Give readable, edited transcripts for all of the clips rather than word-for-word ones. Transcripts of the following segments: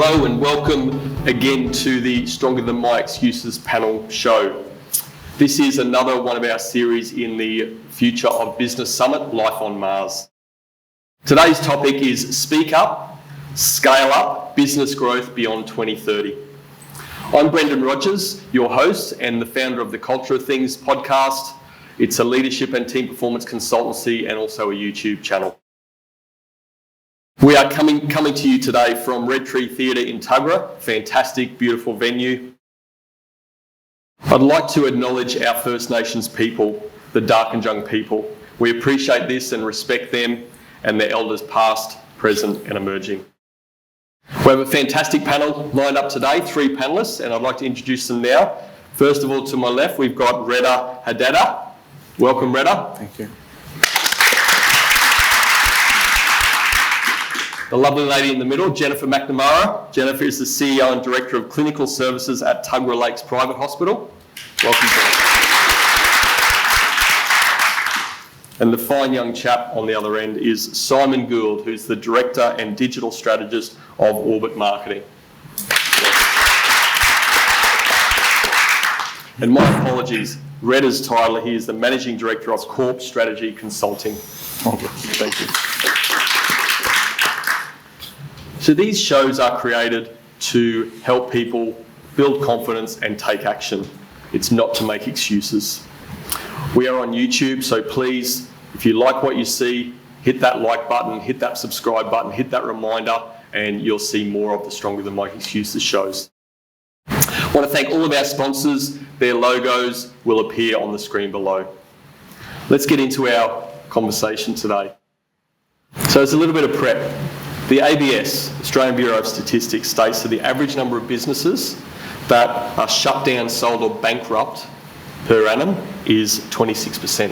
Hello and welcome again to the Stronger Than My Excuses panel show. This is another one of our series in the Future of Business Summit, Life on Mars. Today's topic is Speak Up, Scale Up, Business Growth Beyond 2030. I'm Brendan Rogers, your host and the founder of the Culture of Things podcast. It's a leadership and team performance consultancy and also a YouTube channel. We are coming to you today from Red Tree Theatre in Tuggerah, fantastic, beautiful venue. I'd like to acknowledge our First Nations people, the Darkinjung people. We appreciate this and respect them and their elders past, present and emerging. We have a fantastic panel lined up today, 3 panellists, and I'd like to introduce them now. First of all, to my left, we've got Reda Haddadeh. Welcome, Reda. Thank you. The lovely lady in the middle, Jenny McNamara. Jennifer is the CEO and Director of Clinical Services at Tuggerah Lakes Private Hospital. Welcome, Jennifer. And the fine young chap on the other end is Simon Gould, who's the Director and Digital Strategist of Orbit Marketing. And my apologies, Reda's title, he is the Managing Director of Corpstrategy Consulting. Okay. Thank you. So these shows are created to help people build confidence and take action. It's not to make excuses. We are on YouTube, so please, if you like what you see, hit that like button, hit that subscribe button, hit that reminder, and you'll see more of the Stronger Than My Excuses shows. I want to thank all of our sponsors. Their logos will appear on the screen below. Let's get into our conversation today. So it's a little bit of prep. The ABS, Australian Bureau of Statistics, states that the average number of businesses that are shut down, sold or bankrupt per annum is 26%.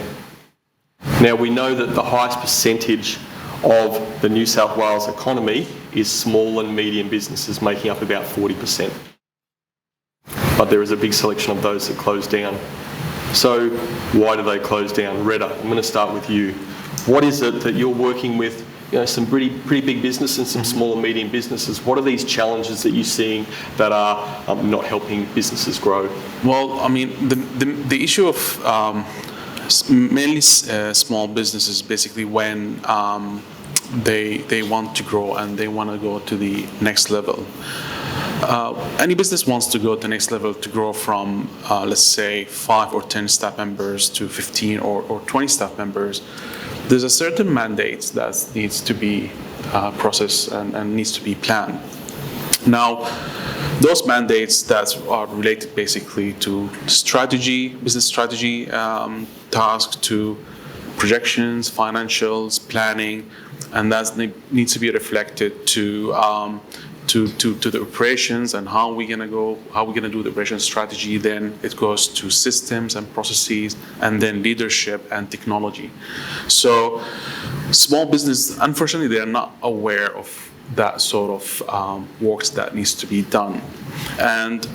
Now we know that the highest percentage of the New South Wales economy is small and medium businesses, making up about 40%. But there is a big selection of those that close down. So why do they close down? Reda, I'm going to start with you. What is it that you're working with? You know, some pretty big business and some small and medium businesses. What are these challenges that you're seeing that are not helping businesses grow? Well, I mean, the issue of mainly small businesses, basically when they want to grow and they want to go to the next level. Any business wants to go to the next level, to grow from, let's say, 5 or 10 staff members to 15 or 20 staff members. There's a certain mandate that needs to be processed and needs to be planned. Now, those mandates that are related basically to strategy, business strategy, tasks, to projections, financials, planning, and that needs to be reflected to the operations and how we're gonna do the operation strategy. Then it goes to systems and processes, and then leadership and technology. So small business, unfortunately, they are not aware of that sort of works that needs to be done. And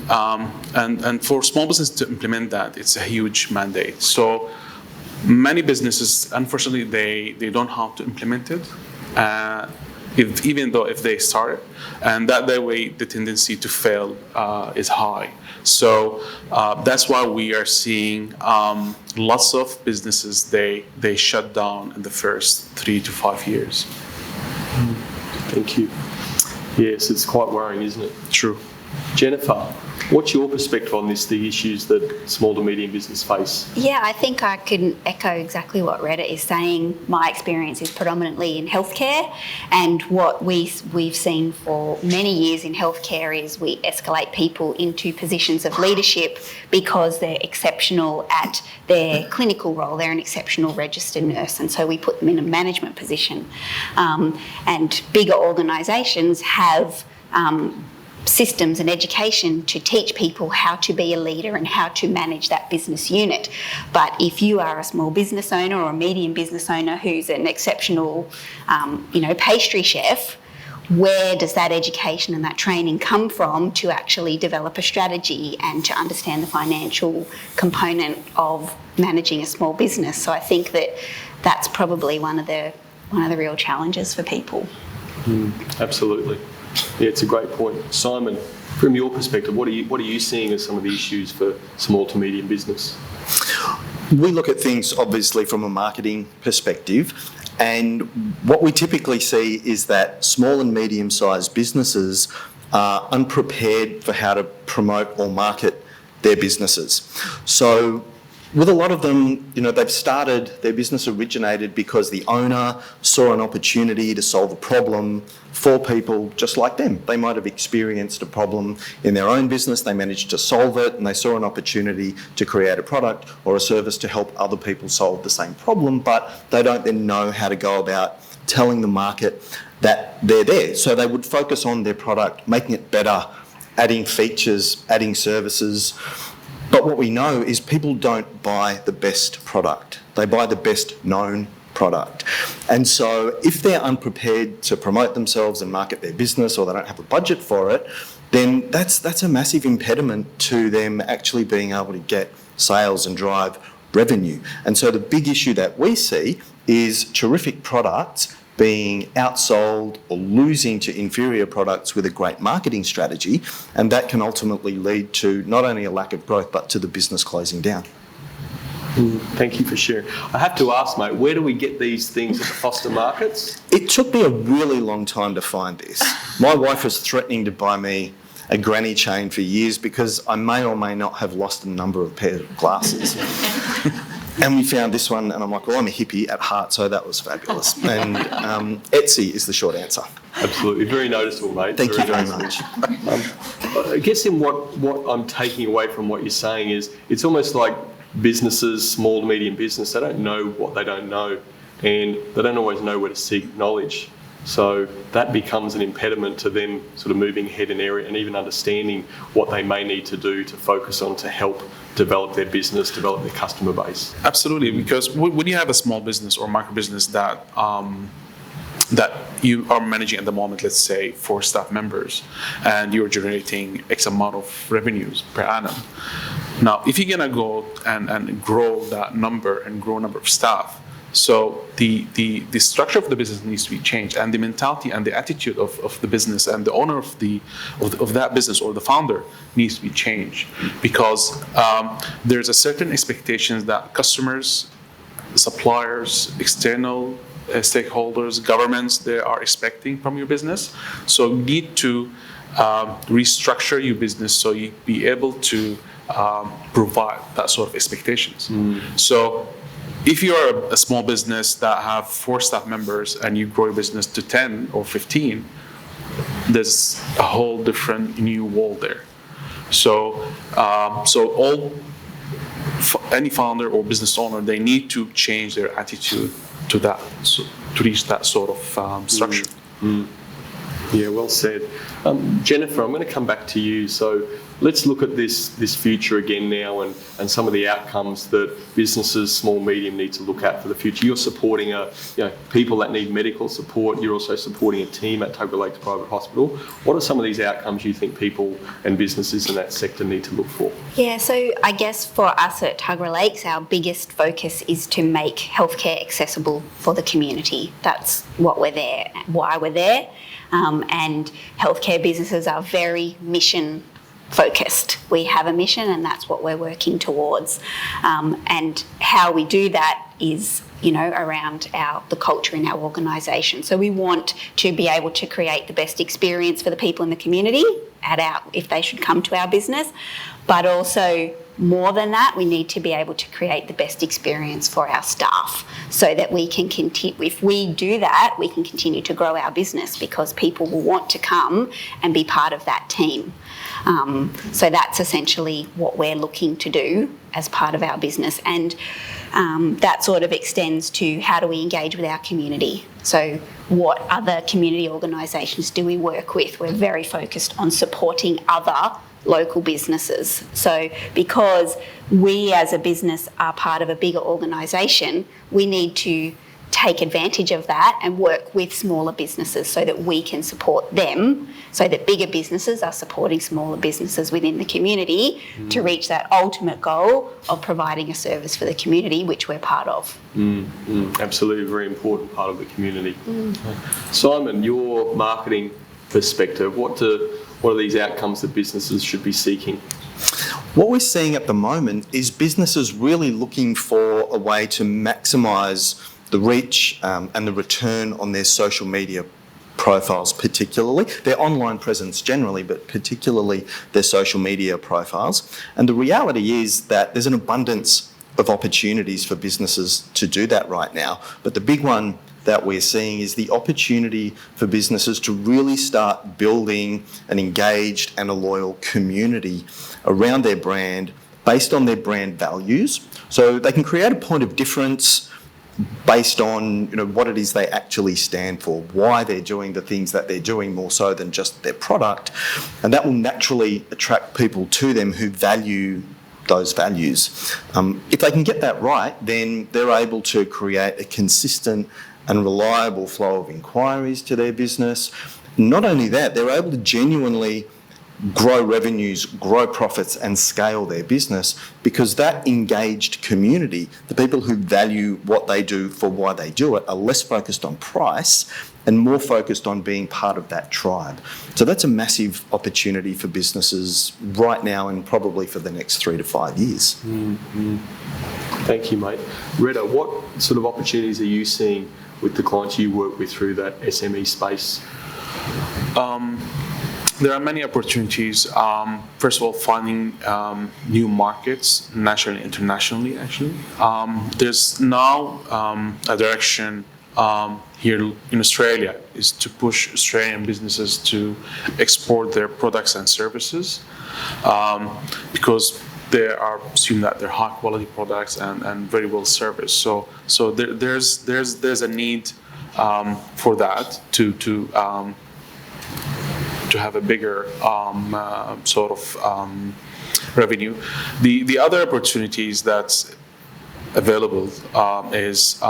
for small business to implement that, it's a huge mandate. So many businesses, unfortunately, they don't know how to implement it. Even though if they start it, and that way the tendency to fail is high. So that's why we are seeing lots of businesses, they shut down in the first 3 to 5 years. Thank you. Yes, it's quite worrying, isn't it? True. Jennifer, what's your perspective on this, the issues that small to medium business face? Yeah, I think I can echo exactly what Reda is saying. My experience is predominantly in healthcare, and what we've seen for many years in healthcare is we escalate people into positions of leadership because they're exceptional at their clinical role. They're an exceptional registered nurse, and so we put them in a management position. And bigger organisations have systems and education to teach people how to be a leader and how to manage that business unit. But if you are a small business owner or a medium business owner who's an exceptional, pastry chef, where does that education and that training come from to actually develop a strategy and to understand the financial component of managing a small business? So I think that that's probably one of the real challenges for people. Absolutely. Yeah, it's a great point. Simon, from your perspective, what are you seeing as some of the issues for small to medium business? We look at things obviously from a marketing perspective, and what we typically see is that small and medium-sized businesses are unprepared for how to promote or market their businesses. So with a lot of them, they've started, their business originated because the owner saw an opportunity to solve a problem for people just like them. They might have experienced a problem in their own business, they managed to solve it, and they saw an opportunity to create a product or a service to help other people solve the same problem, but they don't then know how to go about telling the market that they're there. So they would focus on their product, making it better, adding features, adding services. But what we know is people don't buy the best product. They buy the best known product. And so if they're unprepared to promote themselves and market their business, or they don't have a budget for it, then that's a massive impediment to them actually being able to get sales and drive revenue. And so the big issue that we see is terrific products being outsold or losing to inferior products with a great marketing strategy, and that can ultimately lead to not only a lack of growth but to the business closing down. Thank you for sharing. I have to ask, mate, where do we get these things at the Foster Markets? It took me a really long time to find this. My wife was threatening to buy me a granny chain for years because I may or may not have lost a number of pairs of glasses. And we found this one, and I'm like, well, I'm a hippie at heart, so that was fabulous. And Etsy is the short answer. Absolutely. Very noticeable, mate. Thank you very much. I guess in what I'm taking away from what you're saying is it's almost like businesses, small to medium business, they don't know what they don't know, and they don't always know where to seek knowledge. So that becomes an impediment to them sort of moving ahead in area and even understanding what they may need to do to focus on to help develop their business, develop their customer base. Absolutely, because when you have a small business or micro business that you are managing at the moment, let's say 4 staff members, and you're generating X amount of revenues per annum. Now, if you're gonna go and grow that number and grow number of staff, so the structure of the business needs to be changed, and the mentality and the attitude of the business and the owner of that business or the founder needs to be changed, because there's a certain expectations that customers, suppliers, external stakeholders, governments, they are expecting from your business. So you need to restructure your business so you be able to provide that sort of expectations. So if you're a small business that have 4 staff members and you grow your business to 10 or 15, there's a whole different new world there. So any founder or business owner, they need to change their attitude to that, to reach that sort of structure. Yeah, well said. Jennifer, I'm going to come back to you. So let's look at this future again now and some of the outcomes that businesses, small, medium, need to look at for the future. You're supporting people that need medical support. You're also supporting a team at Tuggerah Lakes Private Hospital. What are some of these outcomes you think people and businesses in that sector need to look for? Yeah, so I guess for us at Tuggerah Lakes, our biggest focus is to make healthcare accessible for the community. That's what we're there, why we're there. And healthcare businesses are very mission focused. We have a mission, and that's what we're working towards. And how we do that is, around the culture in our organisation. So we want to be able to create the best experience for the people in the community if they should come to our business, but also more than that, we need to be able to create the best experience for our staff so that we can continue. If we do that, we can continue to grow our business because people will want to come and be part of that team. So that's essentially what we're looking to do as part of our business. And that sort of extends to how do we engage with our community. So what other community organisations do we work with? We're very focused on supporting other local businesses. So because we as a business are part of a bigger organisation, we need to take advantage of that and work with smaller businesses so that we can support them, so that bigger businesses are supporting smaller businesses within the community to reach that ultimate goal of providing a service for the community, which we're part of. Absolutely, a very important part of the community. Simon, your marketing perspective? What are these outcomes that businesses should be seeking? What we're seeing at the moment is businesses really looking for a way to maximise the reach and the return on their social media profiles, particularly their online presence generally, but particularly their social media profiles. And the reality is that there's an abundance of opportunities for businesses to do that right now. But the big one that we're seeing is the opportunity for businesses to really start building an engaged and a loyal community around their brand based on their brand values. So they can create a point of difference based on what it is they actually stand for, why they're doing the things that they're doing more so than just their product. And that will naturally attract people to them who value those values. If they can get that right, then they're able to create a consistent and reliable flow of inquiries to their business. Not only that, they're able to genuinely grow revenues, grow profits and scale their business because that engaged community, the people who value what they do for why they do it, are less focused on price and more focused on being part of that tribe. So that's a massive opportunity for businesses right now and probably for the next 3 to 5 years. Mm-hmm. Thank you, mate. Reda, what sort of opportunities are you seeing with the clients you work with through that SME space? There are many opportunities. First of all, finding new markets, nationally, internationally, actually. There's now a direction here in Australia is to push Australian businesses to export their products and services because they are assumed that they're high quality products and very well serviced. So there's a need for that to have a bigger revenue. The other opportunities that's available is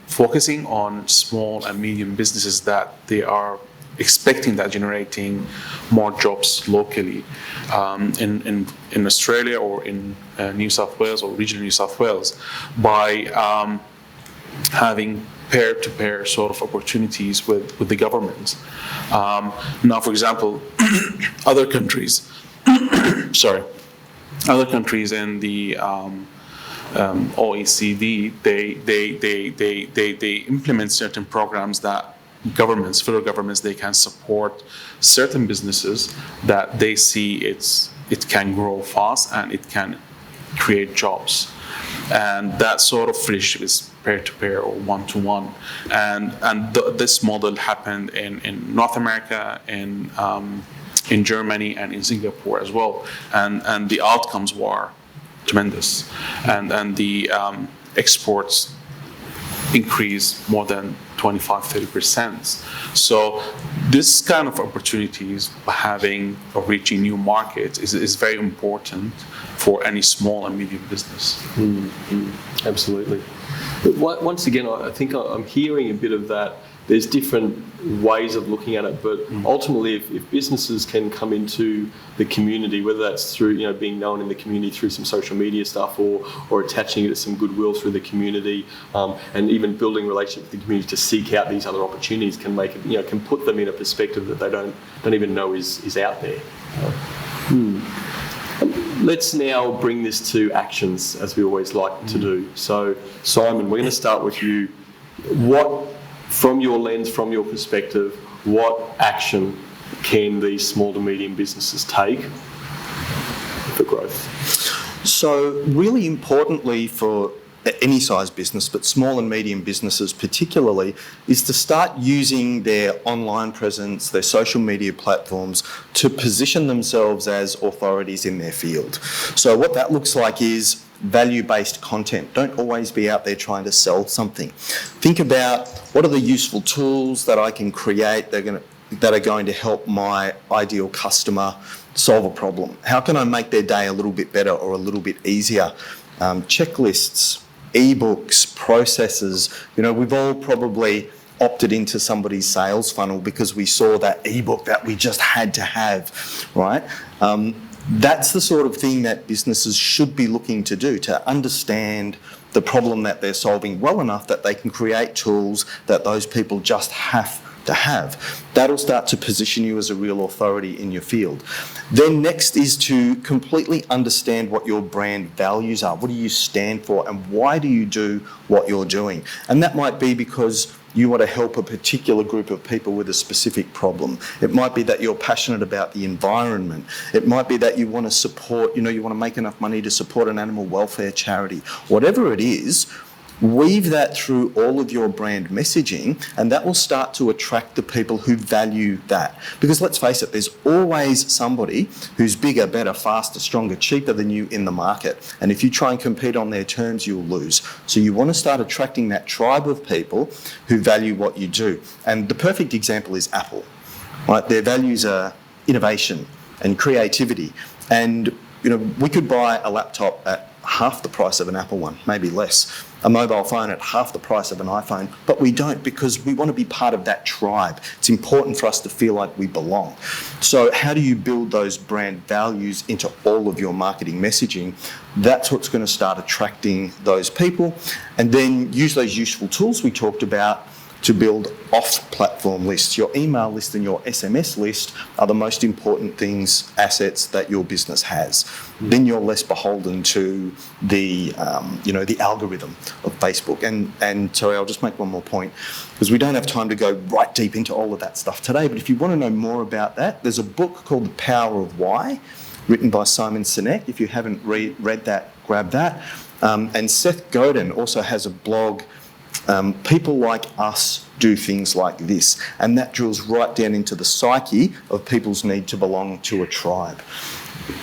focusing on small and medium businesses that they are expecting that generating more jobs locally in Australia or in New South Wales or regional New South Wales by having peer-to-peer sort of opportunities with the government. Now, for example, other countries in the OECD, they implement certain programs that federal governments, they can support certain businesses that they see it can grow fast and it can create jobs. And that sort of friendship is peer-to-peer or one-to-one. And this model happened in North America, in Germany, and in Singapore as well. And the outcomes were tremendous. And the exports increased more than 25-30%. So this kind of opportunities, having or reaching new markets, is very important for any small and medium business. Mm-hmm. Absolutely. But once again, I think I'm hearing a bit of that. There's different ways of looking at it, but ultimately, if businesses can come into the community, whether that's through being known in the community through some social media stuff, or attaching it to some goodwill through the community, and even building relationships with the community to seek out these other opportunities, can make it, can put them in a perspective that they don't even know is out there. Let's now bring this to actions, as we always like to do. So, Simon, we're going to start with you. From your lens, from your perspective, what action can these small to medium businesses take for growth? So really importantly for any size business, but small and medium businesses particularly, is to start using their online presence, their social media platforms to position themselves as authorities in their field. So what that looks like is value-based content. Don't always be out there trying to sell something. Think about what are the useful tools that I can create that are going to help my ideal customer solve a problem. How can I make their day a little bit better or a little bit easier? Checklists, ebooks, processes. We've all probably opted into somebody's sales funnel because we saw that ebook that we just had to have, right? That's the sort of thing that businesses should be looking to do, to understand the problem that they're solving well enough that they can create tools that those people just have to have. That'll start to position you as a real authority in your field. Then next is to completely understand what your brand values are. What do you stand for and why do you do what you're doing? And that might be because you want to help a particular group of people with a specific problem. It might be that you're passionate about the environment. It might be that you want to support, you want to make enough money to support an animal welfare charity. Whatever it is, weave that through all of your brand messaging, and that will start to attract the people who value that. Because let's face it, there's always somebody who's bigger, better, faster, stronger, cheaper than you in the market. And if you try and compete on their terms, you'll lose. So you want to start attracting that tribe of people who value what you do. And the perfect example is Apple, right? Their values are innovation and creativity. And, we could buy a laptop at half the price of an Apple one, maybe less. A mobile phone at half the price of an iPhone, but we don't because we want to be part of that tribe. It's important for us to feel like we belong. So how do you build those brand values into all of your marketing messaging? That's what's going to start attracting those people. And then use those useful tools we talked about to build off-platform lists. Your email list and your SMS list are the most important things, assets that your business has. Then you're less beholden to the algorithm of Facebook. And sorry, I'll just make one more point, because we don't have time to go right deep into all of that stuff today. But if you want to know more about that, there's a book called The Power of Why, written by Simon Sinek. If you haven't read that, grab that. And Seth Godin also has a blog, People Like Us Do Things Like This, and that drills right down into the psyche of people's need to belong to a tribe.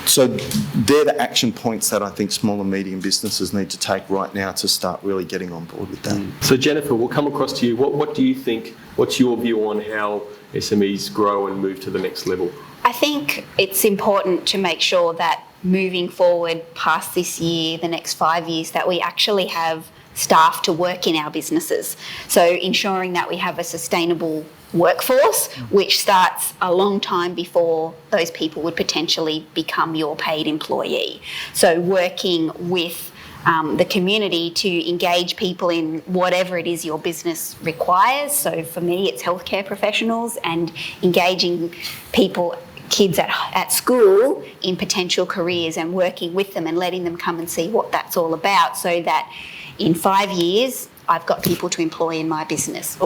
So they're the action points that I think small and medium businesses need to take right now to start really getting on board with that. So Jennifer, we'll come across to you. What do you think, what's your view on how SMEs grow and move to the next level? I think it's important to make sure that moving forward past this year, the next 5 years, that we actually have staff to work in our businesses. So ensuring that we have a sustainable workforce, which starts a long time before those people would potentially become your paid employee. So working with the community to engage people in whatever it is your business requires. So for me, it's healthcare professionals, and engaging people, kids at school, in potential careers and working with them and letting them come and see what that's all about, so that in 5 years, I've got people to employ in my business.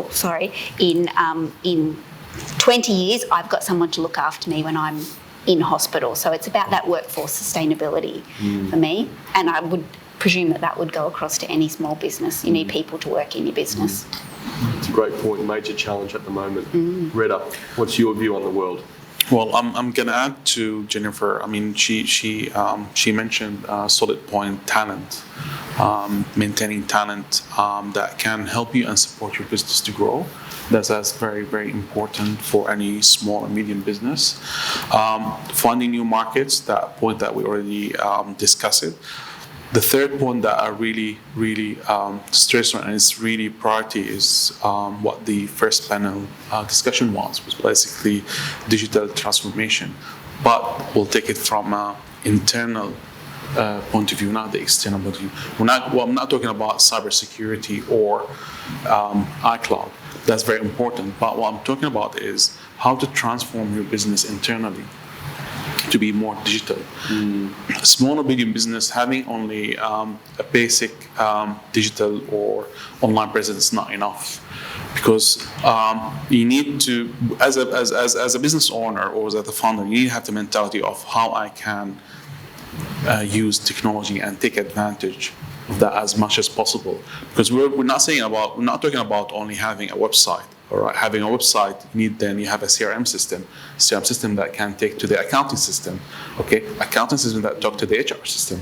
In 20 years, I've got someone to look after me when I'm in hospital. So it's about that workforce sustainability for me. And I would presume that would go across to any small business. You need people to work in your business. It's a great point, major challenge at the moment. Reda, what's your view on the world? Well, I'm going to add to Jennifer. I mean, she mentioned a solid point, talent, maintaining talent that can help you and support your business to grow. That's very, very important for any small and medium business. Finding new markets, that point that we already discussed it. The third point that I really stress on, and it's really priority, is what the first panel discussion was basically digital transformation. But we'll take it from an internal point of view, not the external point of view. I'm not talking about cybersecurity or iCloud. That's very important. But what I'm talking about is how to transform your business internally to be more digital. Small or medium business having only a basic digital or online presence is not enough, because you need to, as a business owner or as a founder, you need to have the mentality of how I can use technology and take advantage of that as much as possible. Because we're not talking about only having a website. All right, having a website, you have a CRM system that can take to the accounting system. Okay, accounting system that talk to the HR system.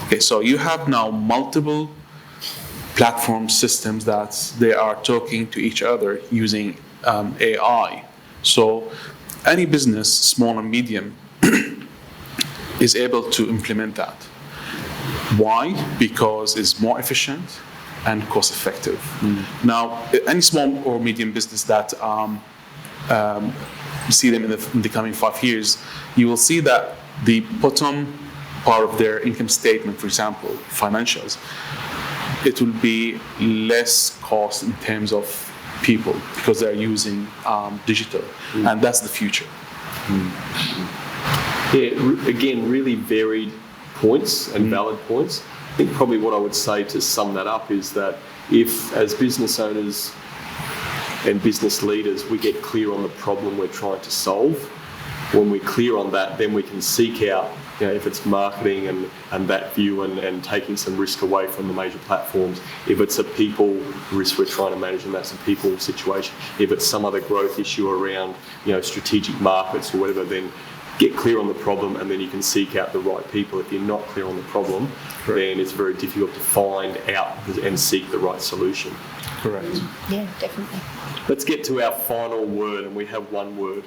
Okay, so you have now multiple platform systems that they are talking to each other using AI. So any business, small and medium, is able to implement that. Why? Because it's more efficient and cost effective. Now, any small or medium business that see them in the coming 5 years, you will see that the bottom part of their income statement, for example, financials, it will be less cost in terms of people because they're using digital, and that's the future. Yeah, again, really varied points and valid points. I think probably what I would say to sum that up is that if, as business owners and business leaders, we get clear on the problem we're trying to solve, when we're clear on that, then we can seek out, if it's marketing and that view and taking some risk away from the major platforms. If it's a people risk we're trying to manage, and that's a people situation. If it's some other growth issue around, strategic markets or whatever, then get clear on the problem, and then you can seek out the right people. If you're not clear on the problem, then it's very difficult to find out and seek the right solution. Correct. Yeah, definitely. Let's get to our final word, and we have one word.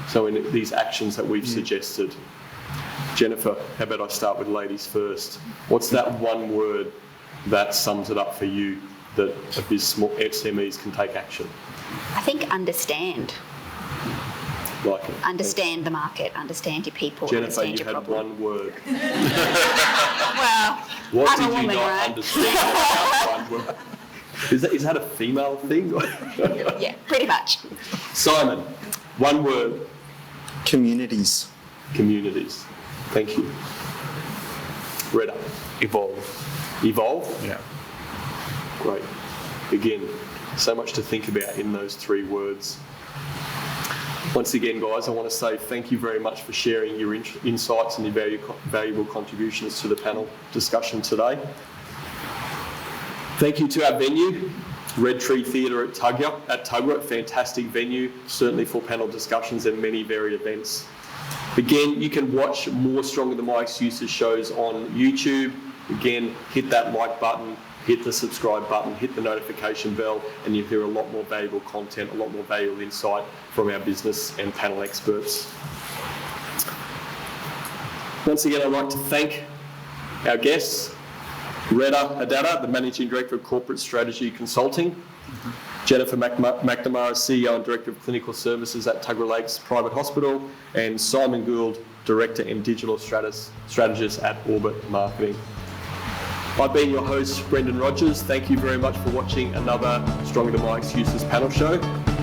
So in these actions that we've suggested, Jennifer, how about I start with ladies first? What's that one word that sums it up for you that these small SMEs can take action? I think understand. Like it. Understand the market, understand your people, Jennifer, understand you your had problem. one word. Well, What I'm did a you woman, not right? understand about one word? Is that a female thing? Yeah, pretty much. Simon, one word. Communities. Communities. Thank you. Reda. Evolve. Evolve. Yeah. Great. Again, so much to think about in those three words. Once again, guys, I want to say thank you very much for sharing your insights and your valuable contributions to the panel discussion today. Thank you to our venue, Red Tree Theatre at Tuggerah, fantastic venue, certainly for panel discussions and many varied events. Again, you can watch more Stronger Than My Excuses shows on YouTube. Again, hit that like button, hit the subscribe button, hit the notification bell, and you'll hear a lot more valuable content, a lot more valuable insight from our business and panel experts. Once again, I'd like to thank our guests, Reda Haddadeh, the Managing Director of Corpstrategy Consulting, Jennifer McNamara, CEO and Director of Clinical Services at Tuggerah Lakes Private Hospital, and Simon Gould, Director and Digital Strategist at Orbit Marketing. I've been your host, Brendan Rogers. Thank you very much for watching another Stronger Than My Excuses panel show.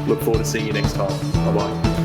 Look forward to seeing you next time. Bye-bye.